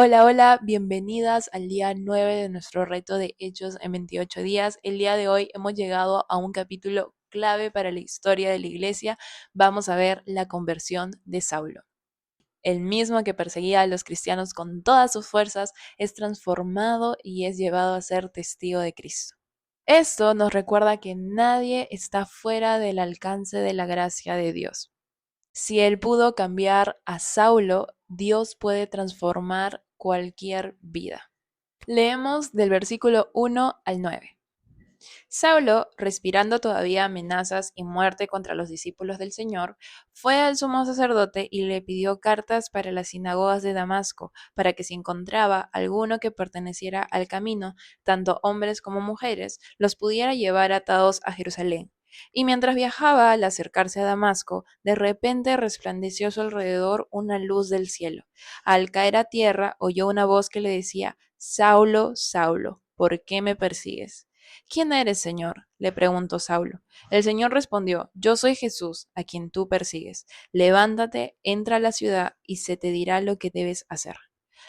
Hola, hola, bienvenidas al día 9 de nuestro reto de Hechos en 28 días. El día de hoy hemos llegado a un capítulo clave para la historia de la iglesia. Vamos a ver la conversión de Saulo. El mismo que perseguía a los cristianos con todas sus fuerzas es transformado y es llevado a ser testigo de Cristo. Esto nos recuerda que nadie está fuera del alcance de la gracia de Dios. Si él pudo cambiar a Saulo, Dios puede transformar cualquier vida. Leemos del versículo 1 al 9. Saulo, respirando todavía amenazas y muerte contra los discípulos del Señor, fue al sumo sacerdote y le pidió cartas para las sinagogas de Damasco, para que si encontraba alguno que perteneciera al camino, tanto hombres como mujeres, los pudiera llevar atados a Jerusalén. Y mientras viajaba al acercarse a Damasco, de repente resplandeció a su alrededor una luz del cielo. Al caer a tierra, oyó una voz que le decía: Saulo, Saulo, ¿por qué me persigues? ¿Quién eres, Señor? Le preguntó Saulo. El Señor respondió: Yo soy Jesús, a quien tú persigues. Levántate, entra a la ciudad y se te dirá lo que debes hacer.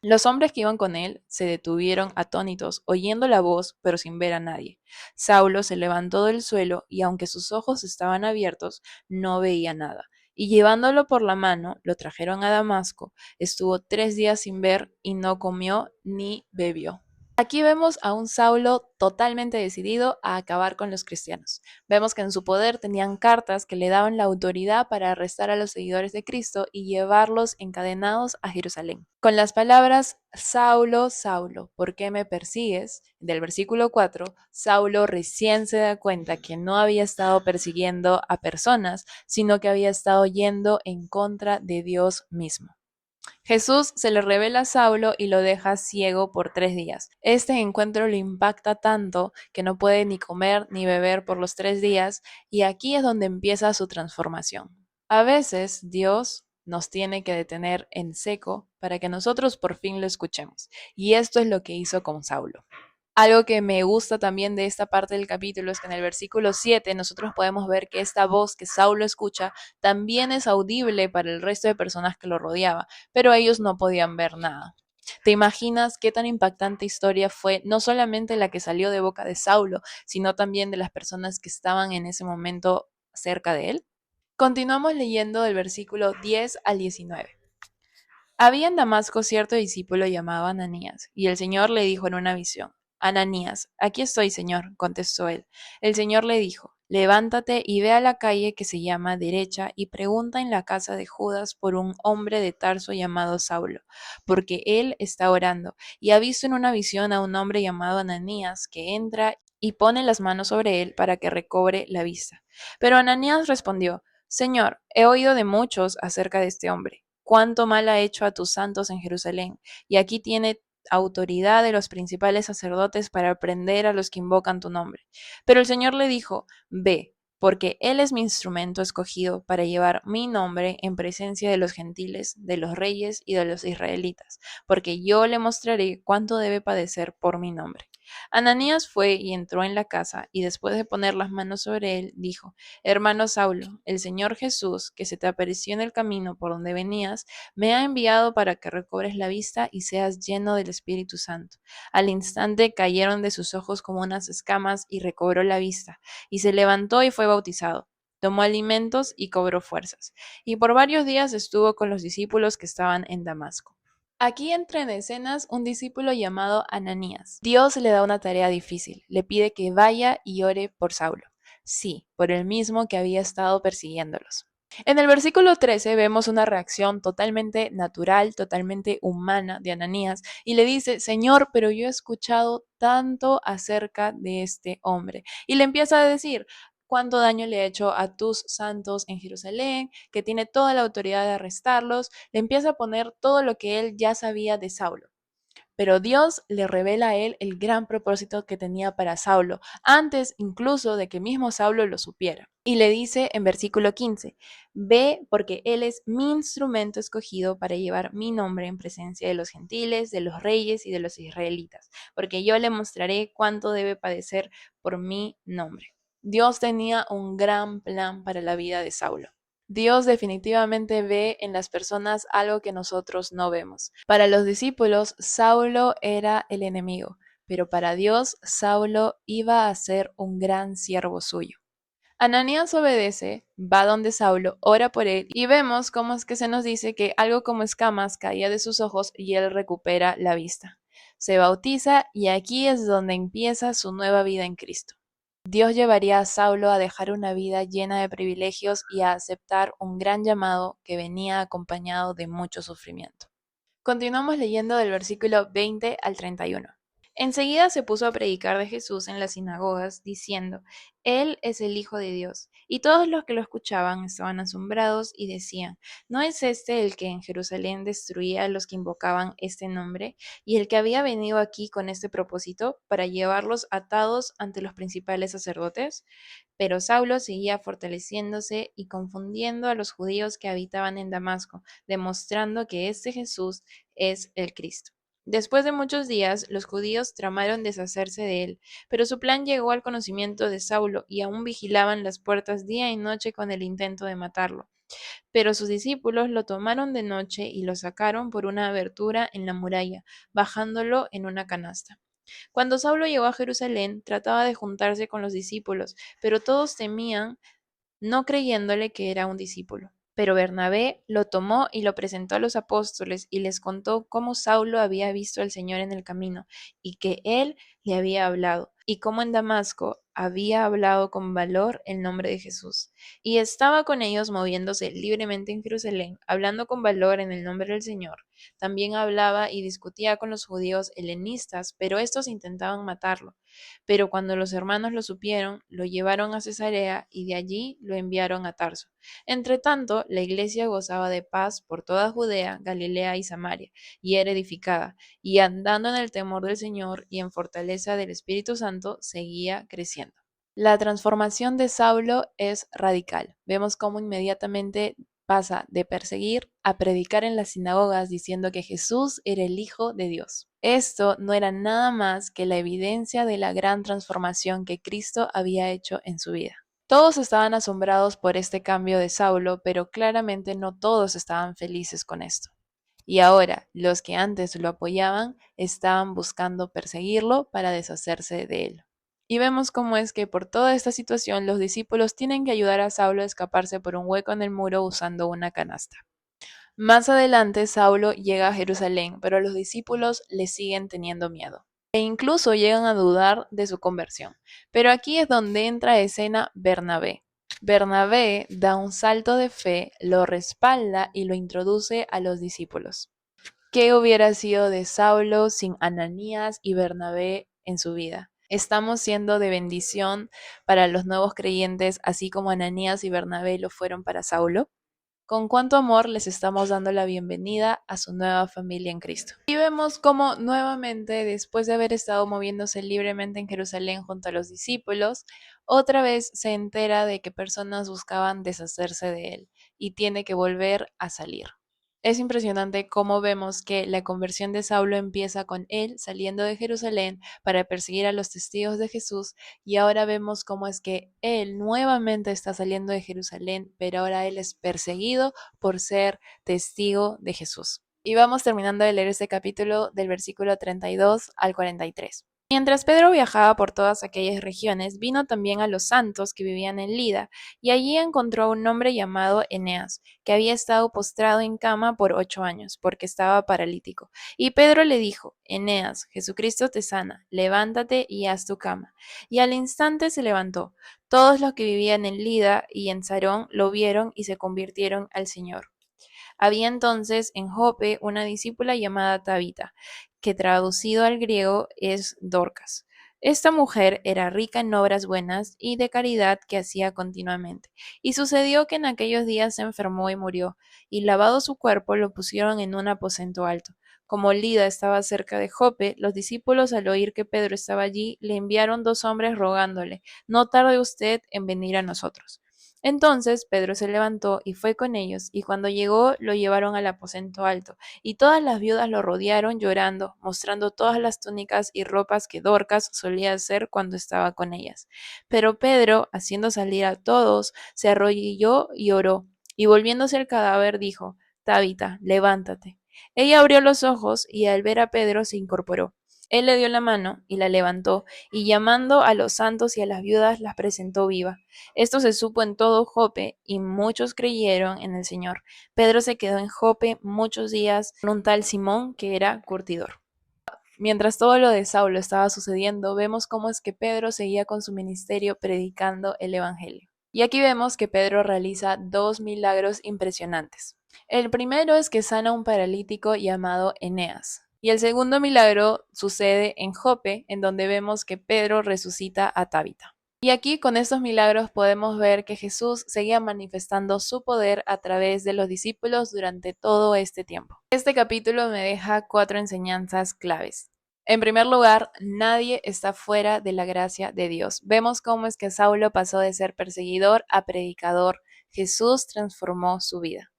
Los hombres que iban con él se detuvieron atónitos, oyendo la voz, pero sin ver a nadie. Saulo se levantó del suelo y aunque sus ojos estaban abiertos, no veía nada. Y llevándolo por la mano, lo trajeron a Damasco. Estuvo 3 días sin ver y no comió ni bebió. Aquí vemos a un Saulo totalmente decidido a acabar con los cristianos. Vemos que en su poder tenían cartas que le daban la autoridad para arrestar a los seguidores de Cristo y llevarlos encadenados a Jerusalén. Con las palabras: Saulo, Saulo, ¿por qué me persigues? Del versículo 4, Saulo recién se da cuenta que no había estado persiguiendo a personas, sino que había estado yendo en contra de Dios mismo. Jesús se le revela a Saulo y lo deja ciego por 3 días. Este encuentro lo impacta tanto que no puede ni comer ni beber por los 3 días, y aquí es donde empieza su transformación. A veces Dios nos tiene que detener en seco para que nosotros por fin lo escuchemos, y esto es lo que hizo con Saulo. Algo que me gusta también de esta parte del capítulo es que en el versículo 7 nosotros podemos ver que esta voz que Saulo escucha también es audible para el resto de personas que lo rodeaba, pero ellos no podían ver nada. ¿Te imaginas qué tan impactante historia fue no solamente la que salió de boca de Saulo, sino también de las personas que estaban en ese momento cerca de él? Continuamos leyendo del versículo 10 al 19. Había en Damasco cierto discípulo llamado Ananías, y el Señor le dijo en una visión: Ananías. Aquí estoy, Señor, contestó él. El Señor le dijo: Levántate y ve a la calle que se llama Derecha y pregunta en la casa de Judas por un hombre de Tarso llamado Saulo, porque él está orando y ha visto en una visión a un hombre llamado Ananías que entra y pone las manos sobre él para que recobre la vista. Pero Ananías respondió: Señor, he oído de muchos acerca de este hombre, cuánto mal ha hecho a tus santos en Jerusalén, y aquí tiene autoridad de los principales sacerdotes para prender a los que invocan tu nombre. Pero el Señor le dijo: Ve, porque él es mi instrumento escogido para llevar mi nombre en presencia de los gentiles, de los reyes y de los israelitas, porque yo le mostraré cuánto debe padecer por mi nombre. Ananías fue y entró en la casa, y después de poner las manos sobre él, dijo: Hermano Saulo, el Señor Jesús, que se te apareció en el camino por donde venías, me ha enviado para que recobres la vista y seas lleno del Espíritu Santo. Al instante cayeron de sus ojos como unas escamas y recobró la vista, y se levantó y fue bautizado. Tomó alimentos y cobró fuerzas, y por varios días estuvo con los discípulos que estaban en Damasco. Aquí entra en escenas un discípulo llamado Ananías. Dios le da una tarea difícil, le pide que vaya y ore por Saulo. Sí, por el mismo que había estado persiguiéndolos. En el versículo 13 vemos una reacción totalmente natural, totalmente humana de Ananías, y le dice: Señor, pero yo he escuchado tanto acerca de este hombre. Y le empieza a decir cuánto daño le ha hecho a tus santos en Jerusalén, que tiene toda la autoridad de arrestarlos. Le empieza a poner todo lo que él ya sabía de Saulo. Pero Dios le revela a él el gran propósito que tenía para Saulo, antes incluso de que mismo Saulo lo supiera. Y le dice en versículo 15: Ve, porque él es mi instrumento escogido para llevar mi nombre en presencia de los gentiles, de los reyes y de los israelitas, porque yo le mostraré cuánto debe padecer por mi nombre. Dios tenía un gran plan para la vida de Saulo. Dios definitivamente ve en las personas algo que nosotros no vemos. Para los discípulos, Saulo era el enemigo, pero para Dios, Saulo iba a ser un gran siervo suyo. Ananías obedece, va donde Saulo, ora por él y vemos cómo es que se nos dice que algo como escamas caía de sus ojos y él recupera la vista. Se bautiza y aquí es donde empieza su nueva vida en Cristo. Dios llevaría a Saulo a dejar una vida llena de privilegios y a aceptar un gran llamado que venía acompañado de mucho sufrimiento. Continuamos leyendo del versículo 20 al 31. Enseguida se puso a predicar de Jesús en las sinagogas, diciendo, Él es el Hijo de Dios. Y todos los que lo escuchaban estaban asombrados y decían, ¿no es este el que en Jerusalén destruía a los que invocaban este nombre, y el que había venido aquí con este propósito, para llevarlos atados ante los principales sacerdotes? Pero Saulo seguía fortaleciéndose y confundiendo a los judíos que habitaban en Damasco, demostrando que este Jesús es el Cristo. Después de muchos días, los judíos tramaron deshacerse de él, pero su plan llegó al conocimiento de Saulo y aún vigilaban las puertas día y noche con el intento de matarlo. Pero sus discípulos lo tomaron de noche y lo sacaron por una abertura en la muralla, bajándolo en una canasta. Cuando Saulo llegó a Jerusalén, trataba de juntarse con los discípulos, pero todos temían, no creyéndole que era un discípulo. Pero Bernabé lo tomó y lo presentó a los apóstoles y les contó cómo Saulo había visto al Señor en el camino y que él le había hablado, y cómo en Damasco había hablado con valor el nombre de Jesús. Y estaba con ellos moviéndose libremente en Jerusalén, hablando con valor en el nombre del Señor. También hablaba y discutía con los judíos helenistas, pero estos intentaban matarlo. Pero cuando los hermanos lo supieron, lo llevaron a Cesarea y de allí lo enviaron a Tarso. Entretanto, la iglesia gozaba de paz por toda Judea, Galilea y Samaria, y era edificada, y andando en el temor del Señor y en fortaleza del Espíritu Santo, seguía creciendo. La transformación de Saulo es radical. Vemos cómo inmediatamente pasa de perseguir a predicar en las sinagogas diciendo que Jesús era el Hijo de Dios. Esto no era nada más que la evidencia de la gran transformación que Cristo había hecho en su vida. Todos estaban asombrados por este cambio de Saulo, pero claramente no todos estaban felices con esto. Y ahora, los que antes lo apoyaban estaban buscando perseguirlo para deshacerse de él. Y vemos cómo es que por toda esta situación los discípulos tienen que ayudar a Saulo a escaparse por un hueco en el muro usando una canasta. Más adelante, Saulo llega a Jerusalén, pero los discípulos le siguen teniendo miedo e incluso llegan a dudar de su conversión. Pero aquí es donde entra a escena Bernabé. Bernabé da un salto de fe, lo respalda y lo introduce a los discípulos. ¿Qué hubiera sido de Saulo sin Ananías y Bernabé en su vida? Estamos siendo de bendición para los nuevos creyentes, así como Ananías y Bernabé lo fueron para Saulo. Con cuánto amor les estamos dando la bienvenida a su nueva familia en Cristo. Y vemos cómo nuevamente, después de haber estado moviéndose libremente en Jerusalén junto a los discípulos, otra vez se entera de que personas buscaban deshacerse de él y tiene que volver a salir. Es impresionante cómo vemos que la conversión de Saulo empieza con él saliendo de Jerusalén para perseguir a los testigos de Jesús y ahora vemos cómo es que él nuevamente está saliendo de Jerusalén, pero ahora él es perseguido por ser testigo de Jesús. Y vamos terminando de leer este capítulo del versículo 32 al 43. Mientras Pedro viajaba por todas aquellas regiones, vino también a los santos que vivían en Lida, y allí encontró a un hombre llamado Eneas, que había estado postrado en cama por 8 años, porque estaba paralítico. Y Pedro le dijo, Eneas, Jesucristo te sana, levántate y haz tu cama. Y al instante se levantó. Todos los que vivían en Lida y en Sarón lo vieron y se convirtieron al Señor. Había entonces en Jope una discípula llamada Tabita, que traducido al griego es Dorcas. Esta mujer era rica en obras buenas y de caridad que hacía continuamente. Y sucedió que en aquellos días se enfermó y murió, y lavado su cuerpo lo pusieron en un aposento alto. Como Lida estaba cerca de Jope, los discípulos al oír que Pedro estaba allí, le enviaron 2 hombres rogándole, no tarde usted en venir a nosotros. Entonces Pedro se levantó y fue con ellos, y cuando llegó lo llevaron al aposento alto, y todas las viudas lo rodearon llorando, mostrando todas las túnicas y ropas que Dorcas solía hacer cuando estaba con ellas. Pero Pedro, haciendo salir a todos, se arrodilló y oró. y volviéndose al cadáver dijo: Tabita, levántate. Ella abrió los ojos y al ver a Pedro se incorporó. Él le dio la mano y la levantó, y llamando a los santos y a las viudas las presentó viva. Esto se supo en todo Jope, y muchos creyeron en el Señor. Pedro se quedó en Jope muchos días con un tal Simón que era curtidor. Mientras todo lo de Saulo estaba sucediendo, vemos cómo es que Pedro seguía con su ministerio predicando el Evangelio. Y aquí vemos que Pedro realiza dos milagros impresionantes. El primero es que sana a un paralítico llamado Eneas. Y el segundo milagro sucede en Jope, en donde vemos que Pedro resucita a Tabita. Y aquí con estos milagros podemos ver que Jesús seguía manifestando su poder a través de los discípulos durante todo este tiempo. Este capítulo me deja cuatro enseñanzas claves. En primer lugar, nadie está fuera de la gracia de Dios. Vemos cómo es que Saulo pasó de ser perseguidor a predicador. Jesús transformó su vida.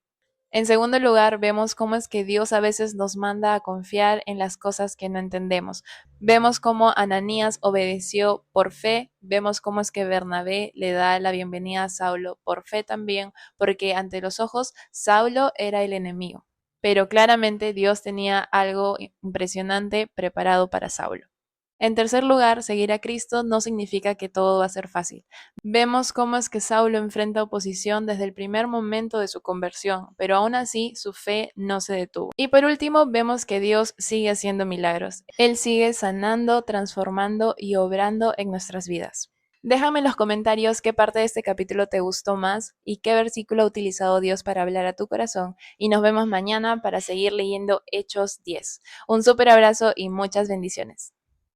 En segundo lugar, vemos cómo es que Dios a veces nos manda a confiar en las cosas que no entendemos. Vemos cómo Ananías obedeció por fe, vemos cómo es que Bernabé le da la bienvenida a Saulo por fe también, porque ante los ojos Saulo era el enemigo, pero claramente Dios tenía algo impresionante preparado para Saulo. En tercer lugar, seguir a Cristo no significa que todo va a ser fácil. Vemos cómo es que Saulo enfrenta oposición desde el primer momento de su conversión, pero aún así su fe no se detuvo. Y por último, vemos que Dios sigue haciendo milagros. Él sigue sanando, transformando y obrando en nuestras vidas. Déjame en los comentarios qué parte de este capítulo te gustó más y qué versículo ha utilizado Dios para hablar a tu corazón. Y nos vemos mañana para seguir leyendo Hechos 10. Un súper abrazo y muchas bendiciones.